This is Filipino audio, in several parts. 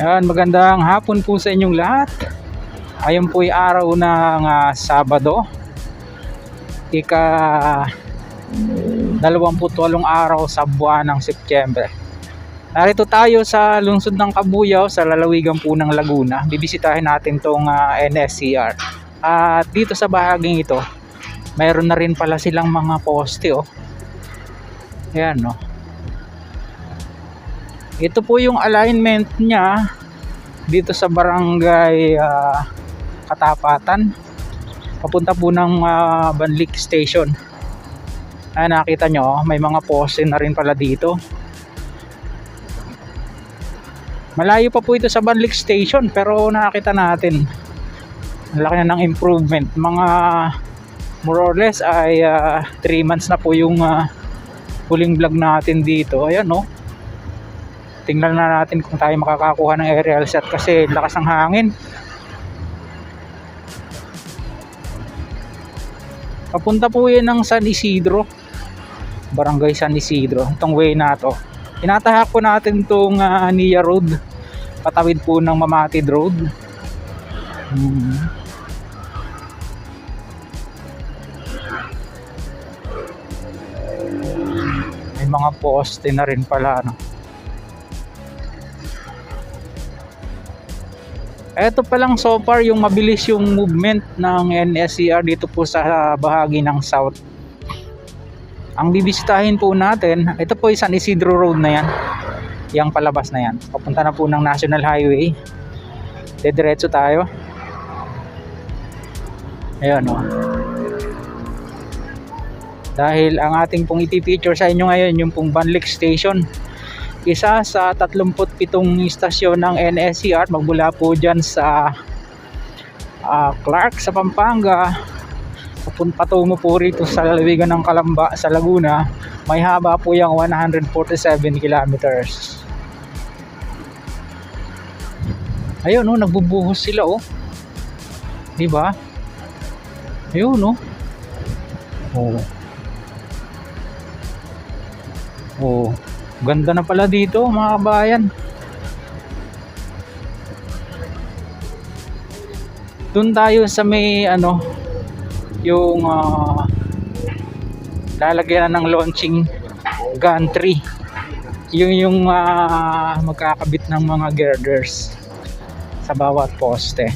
Ayan, magandang hapon po sa inyong lahat. Ayun po ay araw ng Sabado, ika 28 araw sa buwan ng Setyembre. Narito tayo sa lungsod ng Cabuyao, sa lalawigan po ng Laguna. Bibisitahin natin tong NSCR. At dito sa bahaging ito, mayroon na rin pala silang mga poste, oh. Ayan, no. Ito po yung alignment niya dito sa barangay Katapatan, papunta po ng Banlik Station. Nakita nyo, may mga poste na rin pala dito. Malayo pa po ito sa Banlik Station, pero nakita natin laki na ng improvement. Mga more or less ay 3 months na po yung huling vlog natin dito. Ayan, no. Tingnan na natin kung tayo makakakuha ng aerial shot kasi lakas ng hangin. Papunta po yan ng San Isidro, Barangay San Isidro, itong way na to. Tinatahak po natin itong Nia Road, patawid po ng Mamatid Road. May mga poste na rin pala, no? Ito pa lang so far yung mabilis yung movement ng NSCR dito po sa bahagi ng South. Ang bibisitahin po natin, ito po yung San Isidro Road na yan, yung palabas na yan, papunta na po ng National Highway. Diretso tayo. Ayan, o. Dahil ang ating pong ipipicture sa inyo ngayon yung pong Banlik Station, isa sa 37 istasyon ng NSCR, magmula po dyan sa Clark sa Pampanga patungo po rito sa lalawigan ng Calamba sa Laguna. May haba po yung 147 kilometers. Ayun, oh, nagbubuhos sila, oh. Diba? Ayun, oh. Oh, ganda na pala dito, mga kabayan. Doon tayo sa may yung lalagyan ng launching gantry. Yung magkakabit ng mga girders sa bawat poste.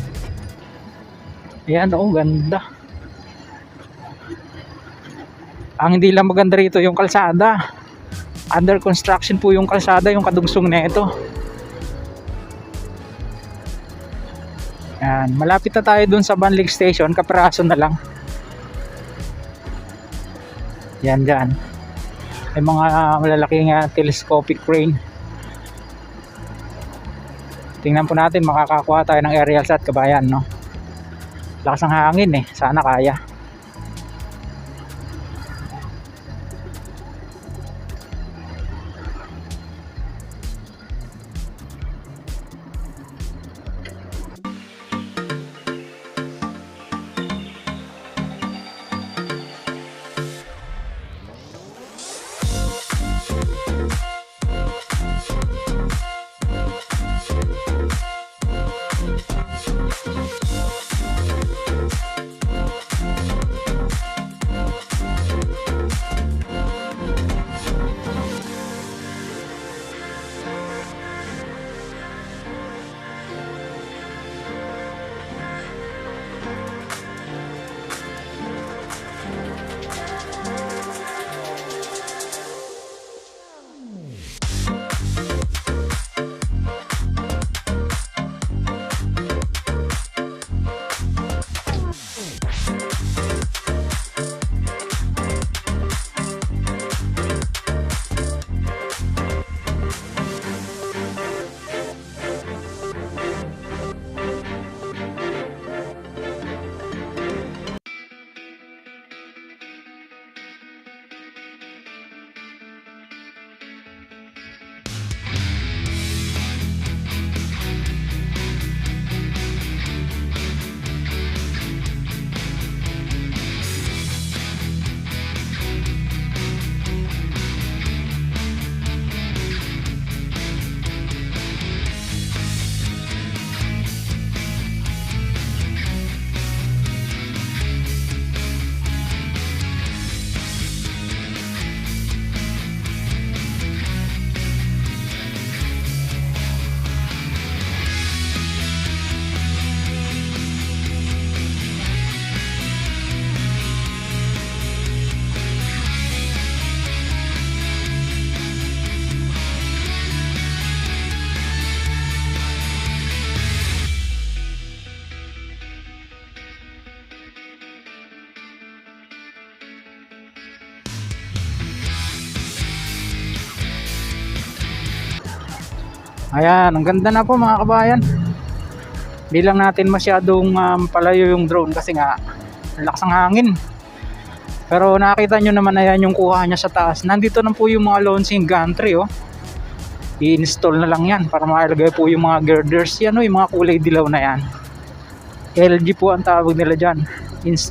Ayan, oh, ganda. Ang hindi lang maganda rito yung kalsada. Under construction po yung kalsada, yung kadugsong na ito. Yan, malapit na tayo dun sa Banlik Station, kapiraso na lang. Yan dyan. May mga malalaking telescopic crane. Tingnan po natin, makakakuha tayo ng aerial shot, kabayan, no? Lakas ng hangin, eh. Sana kaya. Ayan, ang ganda na po mga kabayan. Di lang natin masyadong palayo yung drone kasi nga ang lakas ng hangin. Pero nakita nyo naman, ayan yung kuha niya sa taas. Nandito na po yung mga launching gantry, oh. I-install na lang yan para mailagay po yung mga girders. Yan, oh, yung mga kulay dilaw na yan. LG po ang tawag nila dyan.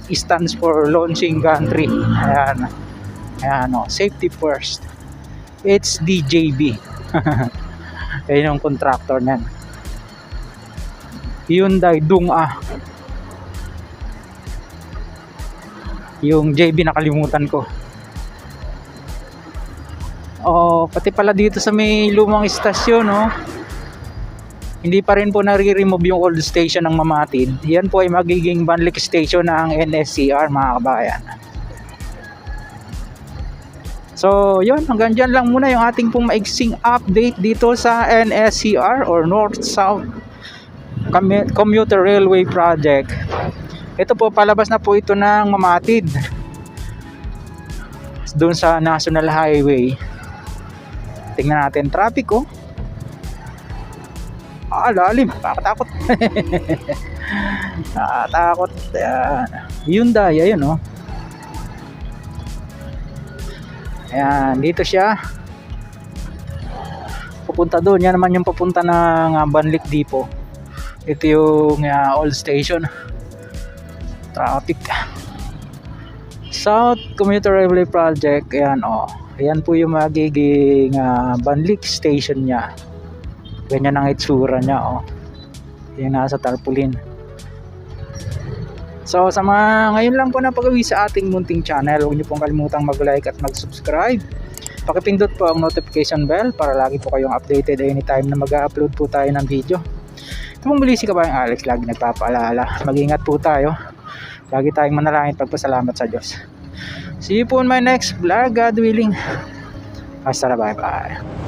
Stands for launching gantry. Ayan. Ayan, oh, safety first. It's DJB. Ayan yung contractor niyan. Hyundai Dong-A. Yung JB nakalimutan ko. Oh, pati pala dito sa may lumang istasyon, no. Hindi pa rin po nare-remove yung old station ng Mamatid. Yan po ay magiging Banlic station ng NSCR, mga kabayan. So, yun, hanggang dyan lang muna yung ating pong maiksing update dito sa NSCR or North-South Commuter Railway Project. Ito po, palabas na po ito ng Mamatid doon sa National Highway. Tingnan natin traffic, oh. Lalim, nakatakot. Nakatakot. Hyundai, ayun, oh. Ayan, dito siya pupunta doon. Yan naman yung papunta ng Banlic Depot. Ito yung old station. Traffic. South Commuter Railway Project. Ayan, oh. Ayan po yung magiging Banlic station niya. Ganyan ang itsura niya, oh. Yung nasa tarpaulin. So sa mga ngayon lang po na pag-uwi sa ating munting channel, huwag niyo pong kalimutang mag-like at mag-subscribe. Pakipindot po ang notification bell para lagi po kayong updated anytime na mag-upload po tayo ng video. Ito pong muli si Kabayang Alex, lagi nagpapaalala. Mag-ingat po tayo. Lagi tayong manalangin, pagpasalamat sa Diyos. See you po in my next vlog, God willing. Hasta na, bye bye.